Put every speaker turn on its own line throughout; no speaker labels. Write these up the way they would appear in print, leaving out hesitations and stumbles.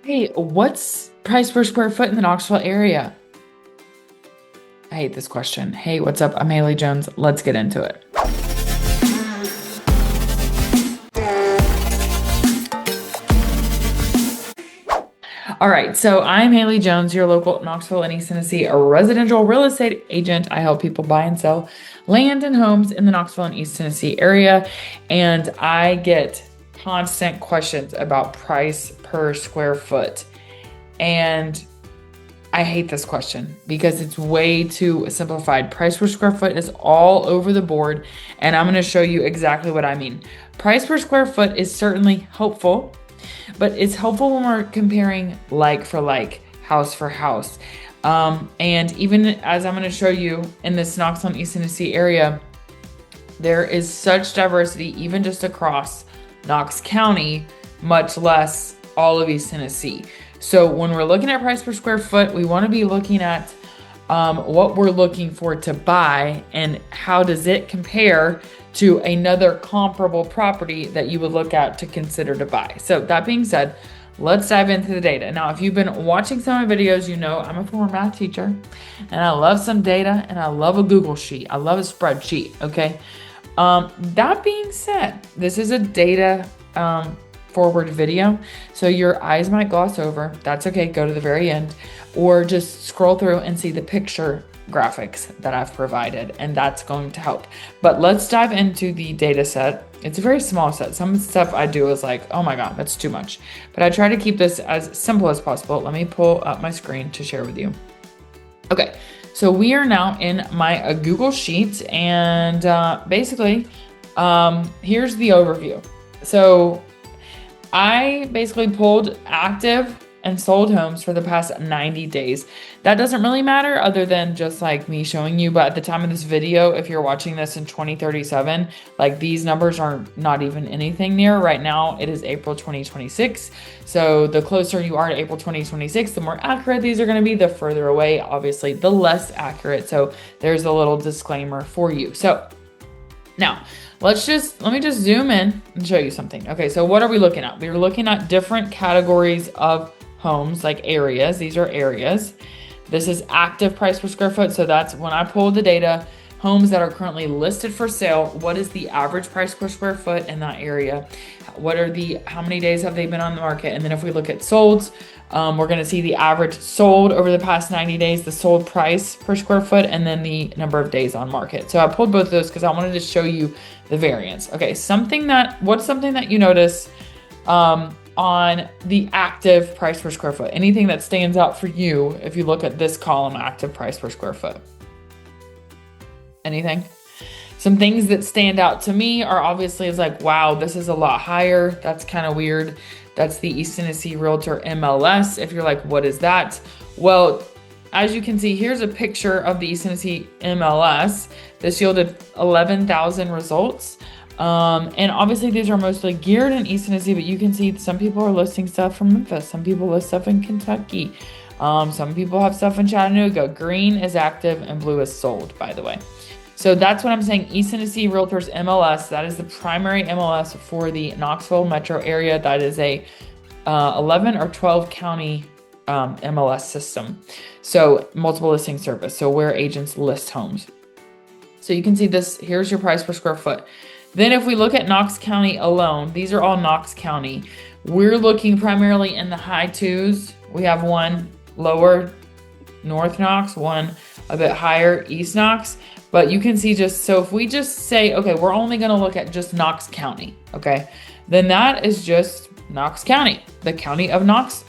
Hey, what's price per square foot in the Knoxville area? I hate this question. Hey, what's up? I'm Haley Jones. Let's get into it. All right, so I'm Haley Jones, your local Knoxville and East Tennessee residential real estate agent. I help people buy and sell land and homes in the Knoxville and East Tennessee area, and I get constant questions about price per square foot. And I hate this question because it's way too simplified. Price per square foot is all over the board, and I'm going to show you exactly what I mean. Price per square foot is certainly helpful, but it's helpful when we're comparing like for like, house for house. And even as I'm going to show you in this Knoxville and East Tennessee area, there is such diversity even just across Knox County, much less all of East Tennessee. So when we're looking at price per square foot, we want to be looking at what we're looking for to buy and how does it compare to another comparable property that you would look at to consider to buy. So that being said, let's dive into the data. Now, if you've been watching some of my videos, you know I'm a former math teacher and I love some data and I love a Google sheet. I love a spreadsheet, okay? That being said, this is a data forward video, so your eyes might gloss over. That's okay, go to the very end, or just scroll through and see the picture graphics that I've provided, and that's going to help. But let's dive into the data set. It's a very small set. Some stuff I do is like, oh my God, that's too much. But I try to keep this as simple as possible. Let me pull up my screen to share with you. Okay, so we are now in my Google Sheet, and basically, here's the overview. So I basically pulled active and sold homes for the past 90 days. That doesn't really matter other than just like me showing you, but at the time of this video, if you're watching this in 2037, like these numbers are not even anything near. Right now, it is April 2026. So the closer you are to April 2026, the more accurate these are gonna be. The further away, obviously, the less accurate. So there's a little disclaimer for you. So now, let me just zoom in and show you something. Okay, so what are we looking at? We're looking at different categories of homes, like areas. These are areas. This is active price per square foot. So that's when I pulled the data, homes that are currently listed for sale. What is the average price per square foot in that area? How many days have they been on the market? And then if we look at solds, we're going to see the average sold over the past 90 days, the sold price per square foot, and then the number of days on market. So I pulled both of those because I wanted to show you the variance. Okay, what's something that you notice on the active price per square foot? Anything that stands out for you if you look at this column, active price per square foot? Anything? Some things that stand out to me are obviously it's like, wow, this is a lot higher. That's kind of weird. That's the East Tennessee Realtor MLS. If you're like, what is that? Well, as you can see, here's a picture of the East Tennessee MLS. This yielded 11,000 results. And obviously these are mostly geared in East Tennessee, but you can see some people are listing stuff from Memphis. Some people list stuff in Kentucky. Some people have stuff in Chattanooga. Green is active and blue is sold, by the way. So that's what I'm saying. East Tennessee Realtors MLS, that is the primary MLS for the Knoxville metro area. That is a 11 or 12 county MLS system. So multiple listing service. So where agents list homes. So you can see this, here's your price per square foot. Then if we look at Knox County alone, these are all Knox County. We're looking primarily in the high twos. We have one lower, North Knox, one a bit higher, East Knox. But you can see so if we just say, okay, we're only gonna look at just Knox County, okay? Then that is just Knox County, the county of Knox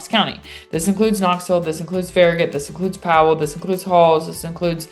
County. This includes Knoxville, this includes Farragut, this includes Powell, this includes Halls, this includes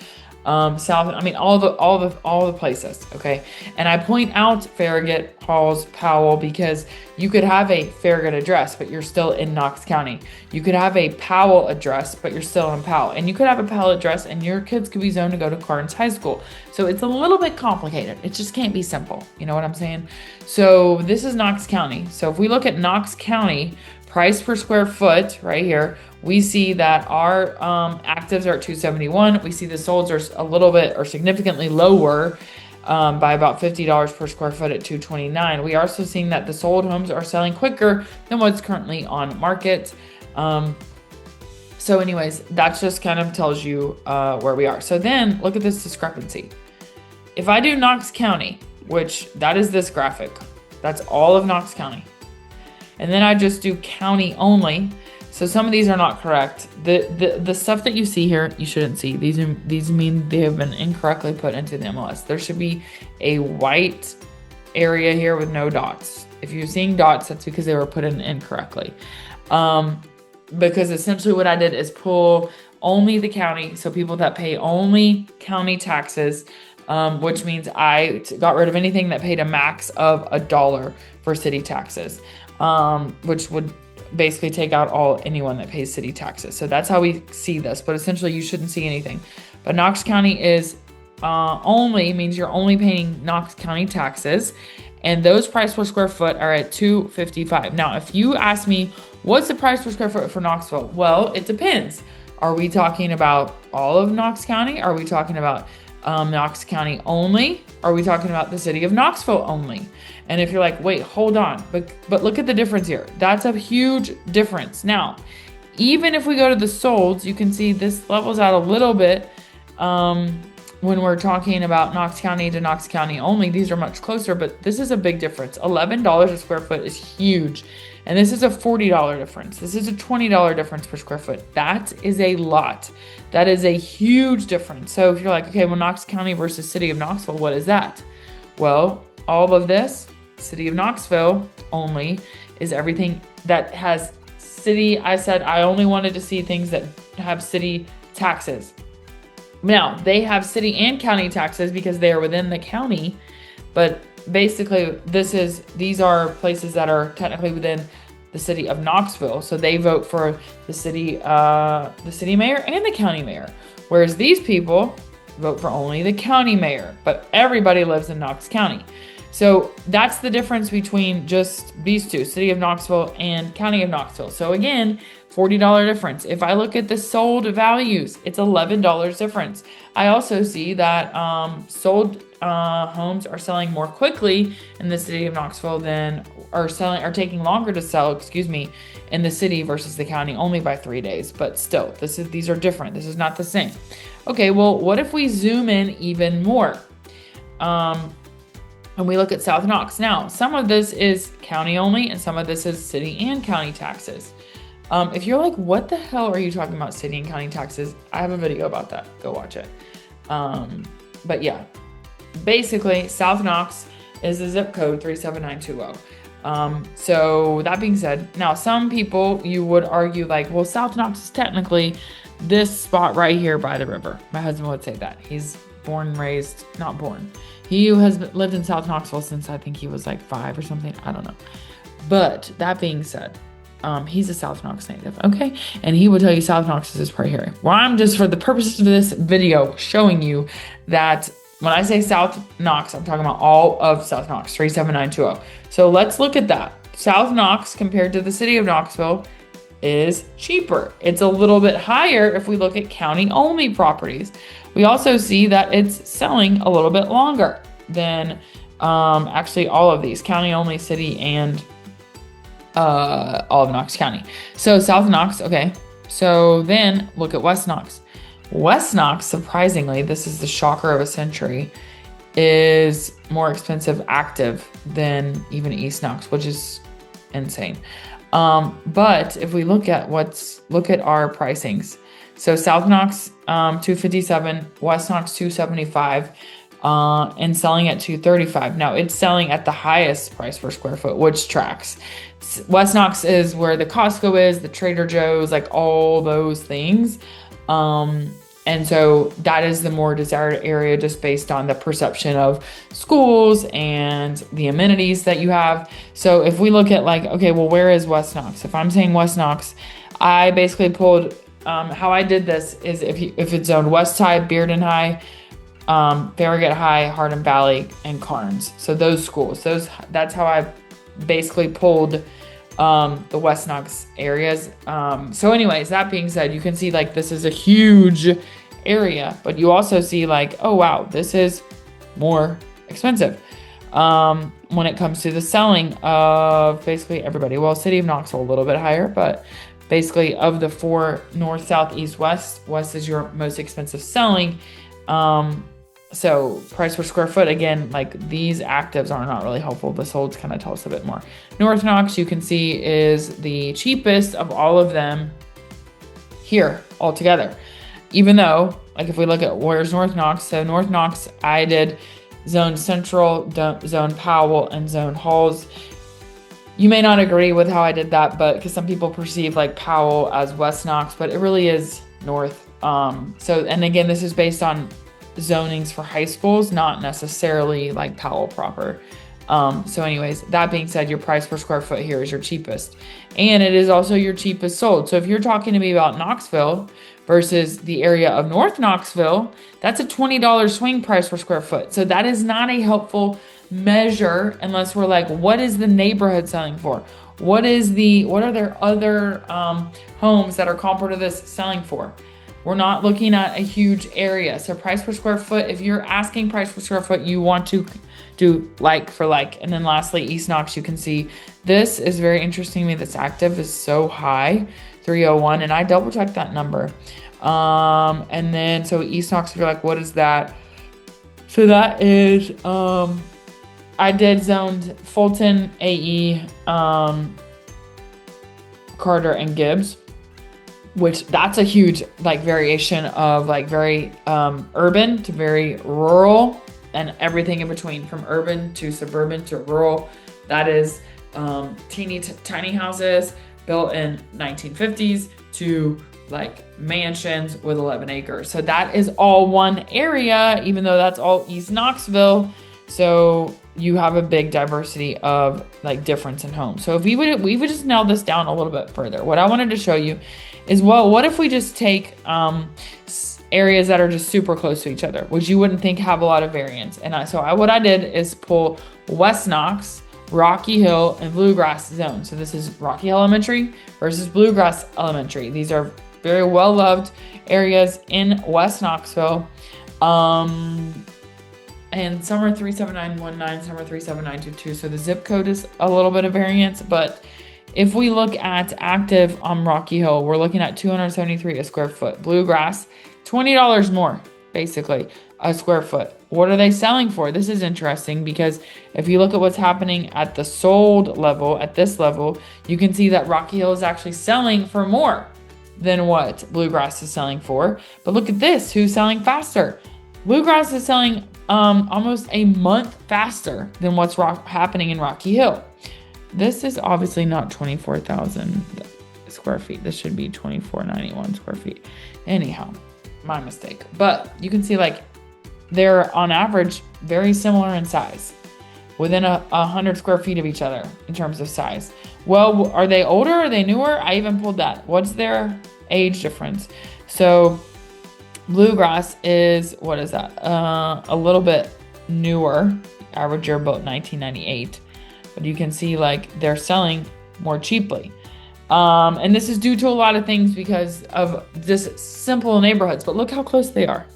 South, I mean, all the places, okay? And I point out Farragut, Halls, Powell, because you could have a Farragut address, but you're still in Knox County. You could have a Powell address, but you're still in Powell. And you could have a Powell address and your kids could be zoned to go to Clarence High School. So it's a little bit complicated. It just can't be simple. You know what I'm saying? So this is Knox County. So if we look at Knox County, price per square foot right here, we see that our actives are at 271. We see the solds are a little bit or significantly lower by about $50 per square foot at $229. We are also seeing that the sold homes are selling quicker than what's currently on market. So anyways, that just kind of tells you where we are. So then look at this discrepancy. If I do Knox County, which that is this graphic, that's all of Knox County. And then I just do county only. So some of these are not correct. The stuff that you see here, you shouldn't see. These mean they have been incorrectly put into the MLS. There should be a white area here with no dots. If you're seeing dots, that's because they were put in incorrectly. Because essentially what I did is pull only the county, so people that pay only county taxes, which means I got rid of anything that paid a max of $1 for city taxes, which would basically take out anyone that pays city taxes. So that's how we see this, but essentially you shouldn't see anything. But Knox County is only means you're only paying Knox County taxes, and those price per square foot are at $255. Now, if you ask me, what's the price per square foot for Knoxville? Well, it depends. Are we talking about all of Knox County? Are we talking about Knox County only? Are we talking about the city of Knoxville only? And if you're like, wait, hold on, but look at the difference here. That's a huge difference. Now, even if we go to the solds, you can see this levels out a little bit when we're talking about Knox County to Knox County only. These are much closer, but this is a big difference. $11 a square foot is huge. And this is a $40 difference. This is a $20 difference per square foot. That is a lot. That is a huge difference. So if you're like, okay, well, Knox County versus city of Knoxville, what is that? Well, all of this, city of Knoxville only, is everything that has city. I said I only wanted to see things that have city taxes. Now, they have city and county taxes because they are within the county, but basically these are places that are technically within the city of Knoxville. So they vote for the city mayor and the county mayor. Whereas these people vote for only the county mayor, but everybody lives in Knox County. So that's the difference between just these two, city of Knoxville and county of Knoxville. So again, $40 difference. If I look at the sold values, it's $11 difference. I also see that sold homes are selling more quickly in the city of Knoxville than are taking longer to sell, in the city versus the county, only by 3 days. But still, these are different. This is not the same. Okay, well, what if we zoom in even more? And we look at South Knox. Now, some of this is county only, and some of this is city and county taxes. If you're like, what the hell are you talking about, city and county taxes? I have a video about that. Go watch it. But yeah, basically, South Knox is the zip code 37920. So that being said, now some people, you would argue like, well, South Knox is technically this spot right here by the river. My husband would say that. He's he has lived in South Knoxville since I think he was like 5 or something. I don't know. But that being said, he's a South Knox native, okay? And he would tell you South Knox is this right here. Well, I'm just, for the purposes of this video, showing you that when I say South Knox, I'm talking about all of South Knox, 37920. So let's look at that. South Knox compared to the city of Knoxville is cheaper. It's a little bit higher if we look at county-only properties. We also see that it's selling a little bit longer than actually all of these, county-only, city, and all of Knox County. So South Knox, okay. So then look at West Knox. West Knox, surprisingly, this is the shocker of a century, is more expensive active than even East Knox, which is insane. But if we look at our pricings. So South Knox, 257, West Knox, 275, and selling at 235. Now it's selling at the highest price per square foot, which tracks. West Knox is where the Costco is, the Trader Joe's, like all those things. And so that is the more desired area just based on the perception of schools and the amenities that you have. So if we look at like, okay, well, where is West Knox? If I'm saying West Knox, I basically pulled, how I did this is if it's zoned West High, Bearden High, Farragut High, Hardin Valley, and Carnes. So those schools, that's how I basically pulled the West Knox areas. So anyways, that being said, you can see like this is a huge area, but you also see like, oh wow, this is more expensive when it comes to the selling of basically everybody. Well, city of Knoxville a little bit higher, but basically of the 4, north, south, east, west, west is your most expensive selling. So price per square foot, again, like these actives are not really helpful. This holds kind of tell us a bit more. North Knox, you can see, is the cheapest of all of them here altogether. Even though, like if we look at where's North Knox, so North Knox, I did Zone Central, Zone Powell, and Zone Halls. You may not agree with how I did that, but because some people perceive like Powell as West Knox, but it really is North. And again, this is based on zonings for high schools, not necessarily like Powell proper. So anyways, that being said, your price per square foot here is your cheapest, and it is also your cheapest sold. So if you're talking to me about Knoxville versus the area of North Knoxville, that's a $20 swing price per square foot. So that is not a helpful measure unless we're like, what is the neighborhood selling for? What are their other homes that are comparable to this selling for? We're not looking at a huge area. So price per square foot, if you're asking price per square foot, you want to do like for like. And then lastly, East Knox, you can see this is very interesting to me. This active is so high, 301, and I double checked that number. And then so East Knox, if you're like, what is that? So that is, I did zoned Fulton, AE, Carter, and Gibbs, which that's a huge like variation of like very urban to very rural and everything in between, from urban to suburban to rural. That is tiny houses built in 1950s to like mansions with 11 acres. So that is all one area, even though that's all East Knoxville. So you have a big diversity of like difference in homes. So if we would just nail this down a little bit further, what I wanted to show you is, well, what if we just take areas that are just super close to each other, which you wouldn't think have a lot of variance. And what I did is pull West Knox, Rocky Hill, and Bluegrass zone. So this is Rocky Hill Elementary versus Bluegrass Elementary. These are very well-loved areas in West Knoxville. And some are 37919, some are 37922. So the zip code is a little bit of variance, but if we look at active on Rocky Hill, we're looking at $273 a square foot. Bluegrass, $20 more, basically, a square foot. What are they selling for? This is interesting because if you look at what's happening at the sold level, at this level, you can see that Rocky Hill is actually selling for more than what Bluegrass is selling for. But look at this, who's selling faster? Bluegrass is selling almost a month faster than what's happening in Rocky Hill. This is obviously not 24,000 square feet. This should be 2491 square feet. Anyhow, my mistake. But you can see like they're on average very similar in size, within 100 square feet of each other in terms of size. Well, are they older? Are they newer? I even pulled that. What's their age difference? So Bluegrass is, what is that? A little bit newer. Average year built 1998. But you can see like they're selling more cheaply. And this is due to a lot of things because of just simple neighborhoods, but look how close they are.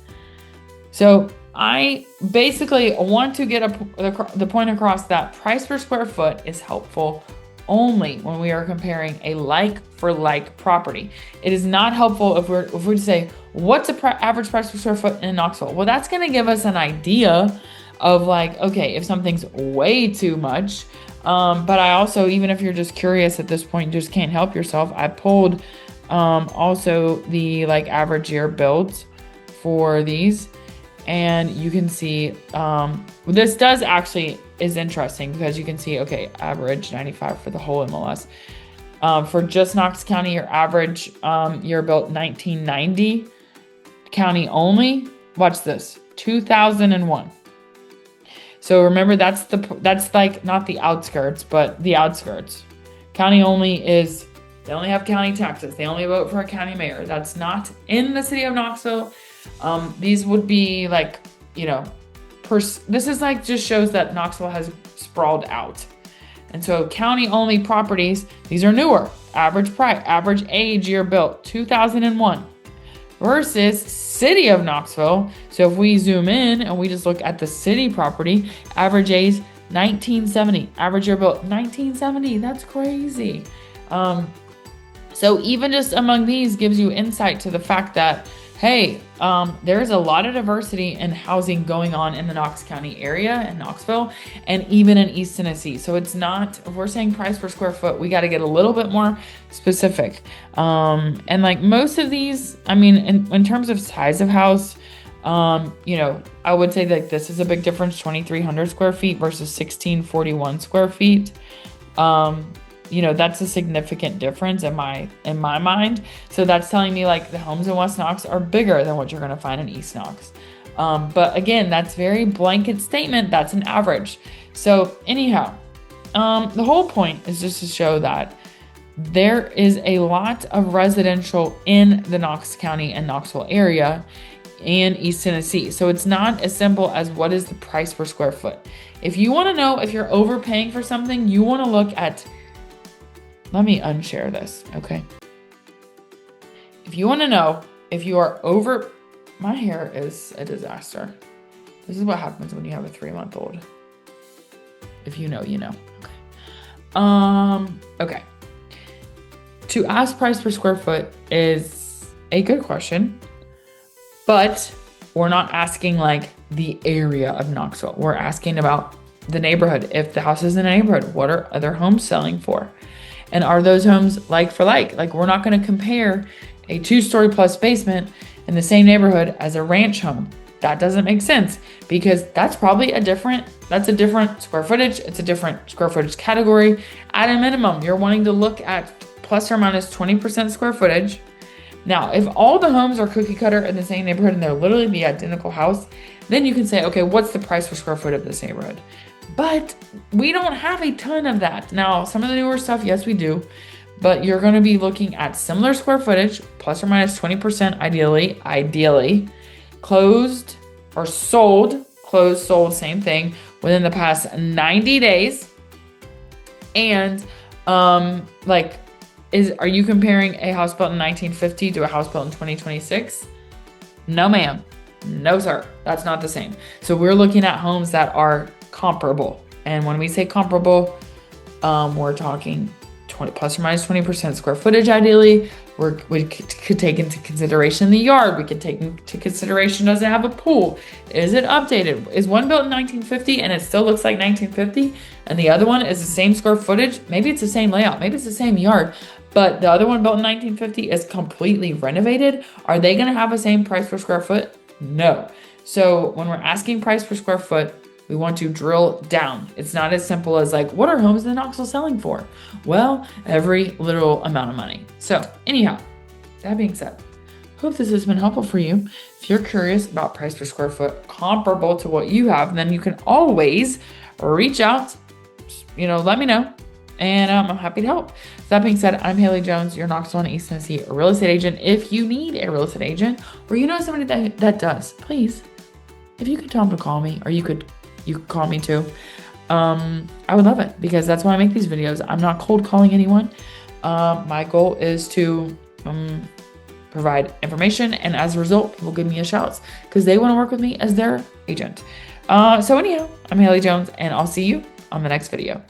So I basically want to get the point across that price per square foot is helpful only when we are comparing a like for like property. It is not helpful if we say, what's average price per square foot in Knoxville? Well, that's going to give us an idea of like, okay, if something's way too much. But I also, even if you're just curious at this point, just can't help yourself, I pulled also the like average year builds for these, and you can see this does actually is interesting because you can see, okay, average 95 for the whole MLS. For just Knox County, your average year built 1990 county only. Watch this, 2001. So remember, that's like not the outskirts, but the outskirts. County only is, they only have county taxes. They only vote for a county mayor. That's not in the city of Knoxville. These would be like, you know, this is like just shows that Knoxville has sprawled out. And so county only properties, these are newer. Average price, average age year built, 2001. versus city of Knoxville. So if we zoom in and we just look at the city property, average age 1970, average year built 1970. That's crazy. So even just among these gives you insight to the fact that, hey, there's a lot of diversity in housing going on in the Knox County area in Knoxville and even in East Tennessee. So it's not, if we're saying price per square foot, we got to get a little bit more specific. And like most of these, I mean, in terms of size of house, you know, I would say that this is a big difference, 2,300 square feet versus 1,641 square feet. You know, that's a significant difference in my mind. So that's telling me like the homes in West Knox are bigger than what you're going to find in East Knox. But again, that's very blanket statement. That's an average. So anyhow, the whole point is just to show that there is a lot of residential in the Knox County and Knoxville area and East Tennessee. So it's not as simple as what is the price per square foot. If you want to know if you're overpaying for something, you want to look at, let me unshare this, okay? If you want to know if you are over, my hair is a disaster. This is what happens when you have a 3-month-old. If you know, you know. Okay. Okay. To ask price per square foot is a good question, but we're not asking like the area of Knoxville. We're asking about the neighborhood. If the house is in a neighborhood, what are other homes selling for? And are those homes like for like? Like we're not going to compare a 2-story plus basement in the same neighborhood as a ranch home. That doesn't make sense because that's probably a different square footage. It's a different square footage category. At a minimum, you're wanting to look at plus or minus 20% square footage. Now, if all the homes are cookie cutter in the same neighborhood and they're literally the identical house, then you can say, okay, what's the price per square foot of this neighborhood? But we don't have a ton of that. Now, some of the newer stuff, yes, we do. But you're going to be looking at similar square footage, plus or minus 20% ideally. Closed or sold, same thing, within the past 90 days. And are you comparing a house built in 1950 to a house built in 2026? No, ma'am. No, sir. That's not the same. So we're looking at homes that are comparable. And when we say comparable, we're talking plus or minus 20% square footage ideally. We could take into consideration the yard. We could take into consideration, does it have a pool? Is it updated? Is one built in 1950 and it still looks like 1950? And the other one is the same square footage? Maybe it's the same layout. Maybe it's the same yard. But the other one built in 1950 is completely renovated. Are they going to have the same price per square foot? No. So when we're asking price per square foot, we want to drill down. It's not as simple as like, what are homes in Knoxville selling for? Well, every literal amount of money. So anyhow, that being said, hope this has been helpful for you. If you're curious about price per square foot comparable to what you have, then you can always reach out, let me know. And I'm happy to help. That being said, I'm Haley Jones, your Knoxville and East Tennessee real estate agent. If you need a real estate agent or you know somebody that does, please, if you could tell them to call me, or you could call me too. I would love it because that's why I make these videos. I'm not cold calling anyone. My goal is to provide information, and as a result, people give me a shout because they want to work with me as their agent. So anyhow, I'm Haley Jones, and I'll see you on the next video.